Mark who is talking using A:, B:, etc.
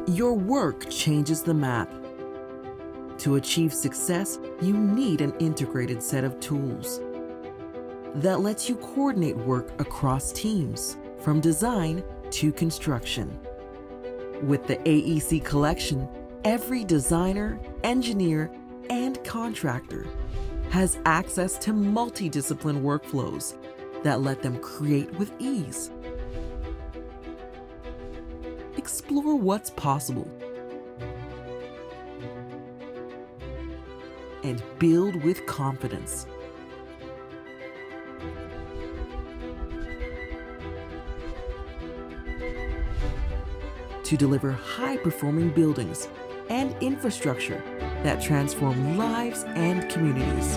A: Your work changes the map. To achieve success, you need an integrated set of tools that lets you coordinate work across teams, from design to construction. With the AEC Collection, every designer, engineer, and contractor has access to multidisciplinary workflows that let them create with ease. Explore what's possible and build with confidence. To deliver high-performing buildings and infrastructure that transform lives and communities.